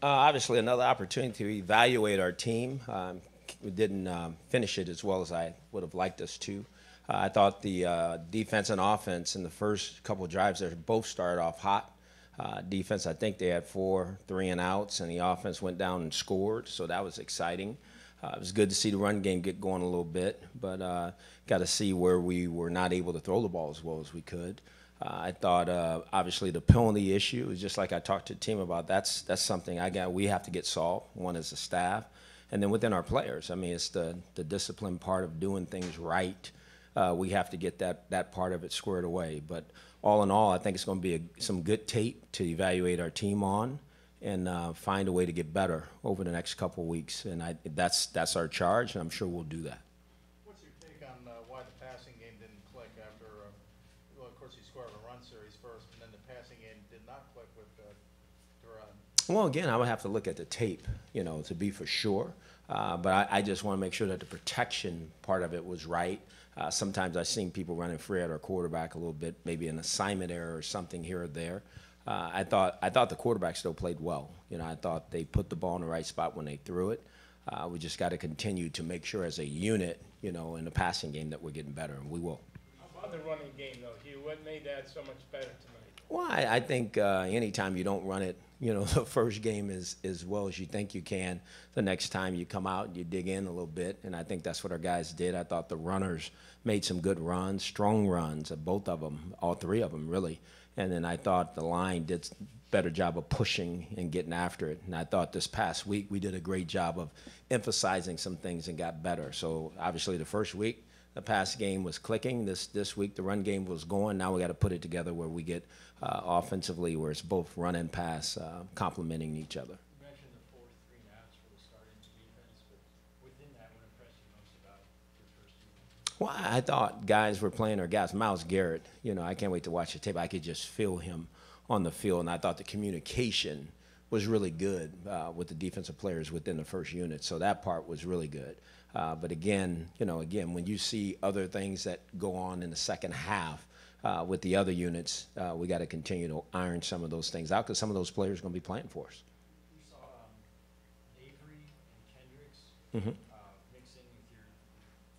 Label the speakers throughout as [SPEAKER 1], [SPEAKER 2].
[SPEAKER 1] Obviously, another opportunity to evaluate our team. We didn't finish it as well as I would have liked us to. I thought the defense and offense in the first couple of drives there both started off hot. Defense, I think they had 4 3-and-outs, and the offense went down and scored, so that was exciting. It was good to see the run game get going a little bit, but got to see where we were not able to throw the ball as well as we could. I thought, obviously, the penalty issue is just like I talked to the team about. That's something we have to get solved. One as a staff, and then within our players. I mean, it's the discipline part of doing things right. We have to get that part of it squared away. But all in all, I think it's going to be some good tape to evaluate our team on, and find a way to get better over the next couple of weeks. And that's our charge, and I'm sure we'll do that.
[SPEAKER 2] What's your take on why the passing game didn't click after, well, of course, you scored a run series first, and then the passing game did not click with Duran?
[SPEAKER 1] Well, again, I would have to look at the tape, to be for sure. But I just want to make sure that the protection part of it was right. Sometimes I've seen people running free at our quarterback a little bit, maybe an assignment error or something here or there. I thought the quarterback still played well. I thought they put the ball in the right spot when they threw it. We just got to continue to make sure as a unit, in the passing game that we're getting better, and we will.
[SPEAKER 3] How about the running game, though, Hue? What made that so much better tonight?
[SPEAKER 1] Well, I think anytime you don't run it, the first game as well as you think you can, the next time you come out, you dig in a little bit, and I think that's what our guys did. I thought the runners made some good runs, strong runs, both of them, all 3 of them, really. And then I thought the line did a better job of pushing and getting after it. And I thought this past week we did a great job of emphasizing some things and got better. So obviously the first week, the pass game was clicking. This week the run game was going. Now we got to put it together where we get offensively, where it's both run and pass complementing each other.
[SPEAKER 3] You mentioned the 4 3-and-outs for the starting defense, but within that, what impressed you most about your first unit?
[SPEAKER 1] Well, I thought guys were playing their guys. Myles Garrett, I can't wait to watch the tape. I could just feel him on the field, and I thought the communication was really good with the defensive players within the first unit. So that part was really good. But again, when you see other things that go on in the second half with the other units, we got to continue to iron some of those things out because some of those players are going to be playing for us.
[SPEAKER 3] You saw Avery and Kendricks mix in with your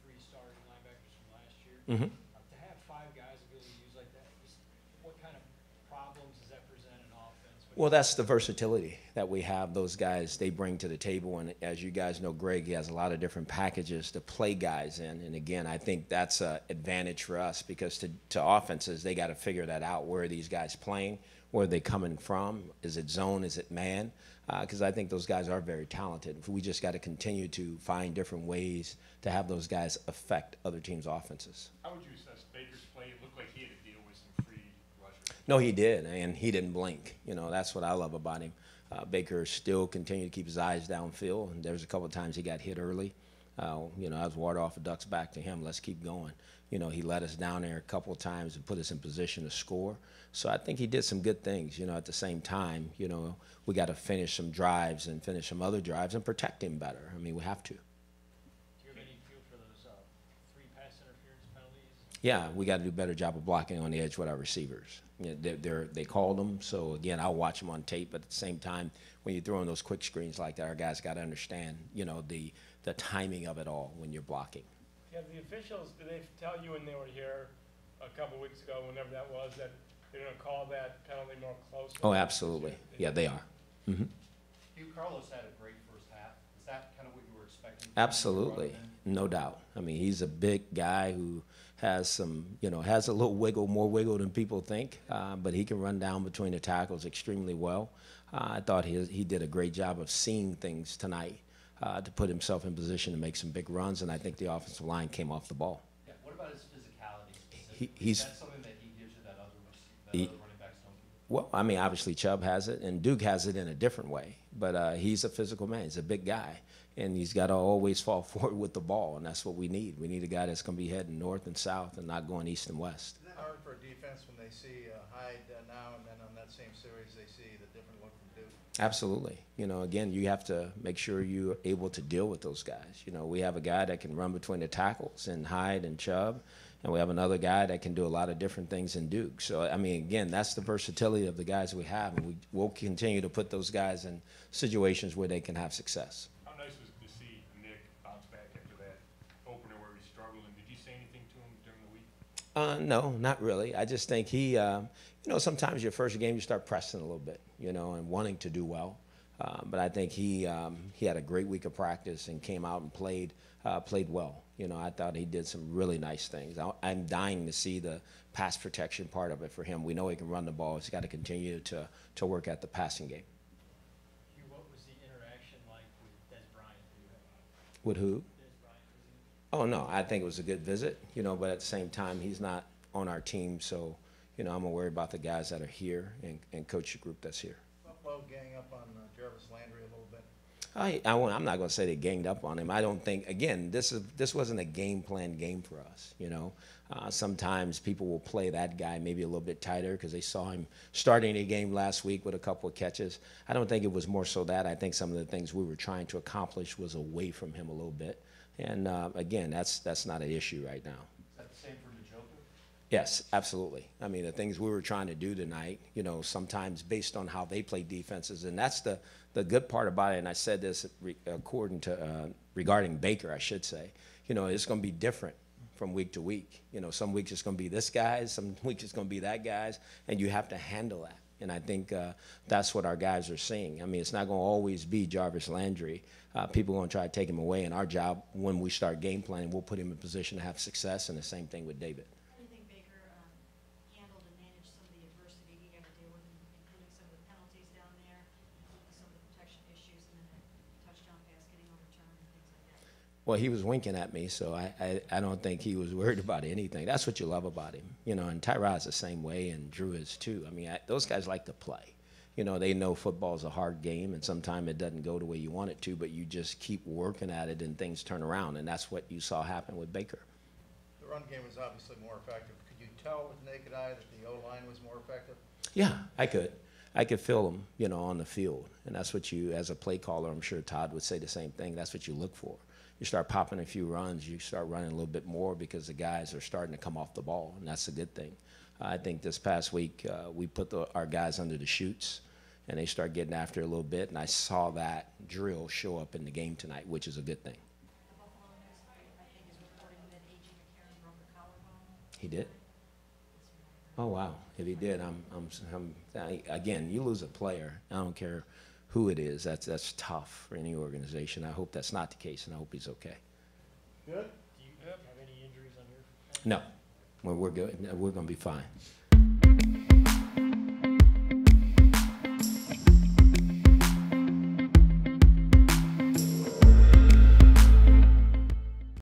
[SPEAKER 3] 3 starting linebackers from last year. To have 5 guys ability to use like that, just what kind of problems does that present in offense?
[SPEAKER 1] Well, that's the versatility that we have. Those guys, they bring to the table. And as you guys know, Greg, he has a lot of different packages to play guys in. And again, I think that's an advantage for us because to offenses, they got to figure that out. Where are these guys playing? Where are they coming from? Is it zone? Is it man? Because I think those guys are very talented. We just got to continue to find different ways to have those guys affect other teams' offenses.
[SPEAKER 4] How would you assess Baker's play? It looked like he had to deal with some free rushers.
[SPEAKER 1] No, he did, and he didn't blink. That's what I love about him. Baker still continued to keep his eyes downfield, and there's a couple of times he got hit early. I was water off a duck's back to him. Let's keep going. He let us down there a couple of times and put us in position to score. So I think he did some good things. At the same time, we got to finish some drives and finish some other drives and protect him better. I mean, we have to.
[SPEAKER 3] Do you have any feel for those 3 pass interference penalties?
[SPEAKER 1] Yeah, we got to do a better job of blocking on the edge with our receivers. They called them, so again, I'll watch them on tape. But at the same time, when you're throwing those quick screens like that, our guys got to understand, the timing of it all when you're blocking.
[SPEAKER 3] Yeah, the officials, did they tell you when they were here a couple weeks ago, whenever that was, that they're going to call that penalty more closely?
[SPEAKER 1] Oh, absolutely. Yeah, they are.
[SPEAKER 2] Hugh, Carlos had a great first half. Is that kind of what you were expecting?
[SPEAKER 1] Absolutely, no doubt. I mean, he's a big guy who has some, has a little wiggle, more wiggle than people think, but he can run down between the tackles extremely well. I thought he did a great job of seeing things tonight to put himself in position to make some big runs, and I think the offensive line came off the ball.
[SPEAKER 2] Yeah. What about his physicality?
[SPEAKER 1] He's
[SPEAKER 2] Is that something that he gives you that other running backs don't give?
[SPEAKER 1] Well, I mean, obviously Chubb has it, and Duke has it in a different way. But he's a physical man. He's a big guy, and he's got to always fall forward with the ball, and that's what we need. We need a guy that's going to be heading north and south and not going east and west.
[SPEAKER 2] Is that hard for a defense when they see Hyde now and then on that same series they see the different look from Duke?
[SPEAKER 1] Absolutely. Again, you have to make sure you're able to deal with those guys. We have a guy that can run between the tackles and Hyde and Chubb, And we have another guy that can do a lot of different things in Duke. So, I mean, again, that's the versatility of the guys we have. And we'll continue to put those guys in situations where they can have success.
[SPEAKER 4] How nice was it to see Nick bounce back after that opener where he struggled? And did you say anything to him during the week?
[SPEAKER 1] No, not really. I just think he, you know, sometimes your first game you start pressing a little bit, you know, and wanting to do well. But I think he had a great week of practice and came out and played well. You know, I thought he did some really nice things. I'm dying to see the pass protection part of it for him. We know he can run the ball. He's got to continue to work at the passing game.
[SPEAKER 3] Hugh, what was the interaction like with Des Bryant?
[SPEAKER 1] With who?
[SPEAKER 3] Des Bryant, was he?
[SPEAKER 1] Oh, no, I think it was a good visit, you know, but at the same time, he's not on our team. So, you know, I'm going to worry about the guys that are here and coach the group that's here.
[SPEAKER 2] Buffalo gang up on Jarvis Landry a little bit.
[SPEAKER 1] I'm not going to say they ganged up on him. I don't think, again, this wasn't a game plan game for us, you know. Sometimes people will play that guy maybe a little bit tighter because they saw him starting a game last week with a couple of catches. I don't think it was more so that. I think some of the things we were trying to accomplish was away from him a little bit. And, again, that's not an issue right now.
[SPEAKER 3] Is that the same for the Joker?
[SPEAKER 1] Yes, absolutely. I mean, the things we were trying to do tonight, you know, sometimes based on how they play defenses, and that's the good part about it, and I said this regarding Baker, I should say, you know, it's going to be different from week to week. You know, some weeks it's going to be this guy's, some weeks it's going to be that guy's, and you have to handle that. And I think that's what our guys are seeing. I mean, it's not going to always be Jarvis Landry. People are going to try to take him away, and our job, when we start game planning, we'll put him in position to have success, and the same thing with David.
[SPEAKER 5] How do you think Baker handled and managed some of the adversity he had to deal with, including some of the penalties down there, some of the protection issues, and then the touchdown pass getting overturned and things like that?
[SPEAKER 1] Well, he was winking at me, so I don't think he was worried about anything. That's what you love about him. You know, and Tyrod's the same way, and Drew is too. I mean, those guys like to play. You know, they know football's a hard game, and sometimes it doesn't go the way you want it to, but you just keep working at it and things turn around, and that's what you saw happen with Baker.
[SPEAKER 2] The run game was obviously more effective. Could you tell with the naked eye that the O-line was more effective?
[SPEAKER 1] Yeah, I could feel them, you know, on the field, and that's what you, as a play caller, I'm sure Todd would say the same thing. That's what you look for. You start popping a few runs, you start running a little bit more because the guys are starting to come off the ball, and that's a good thing. I think this past week we put our guys under the chutes, and they start getting after it a little bit, and I saw that drill show up in the game tonight, which is a good thing.
[SPEAKER 5] The Buffalo News, I think, is reporting that A.J. McCarron broke a collarbone.
[SPEAKER 1] He did? Oh, wow. If he did, again, you lose a player. I don't care who it is. That's tough for any organization. I hope that's not the case, and I hope he's okay.
[SPEAKER 2] Good.
[SPEAKER 3] Do you have any injuries on your?
[SPEAKER 1] No, we're good. We're going to be fine.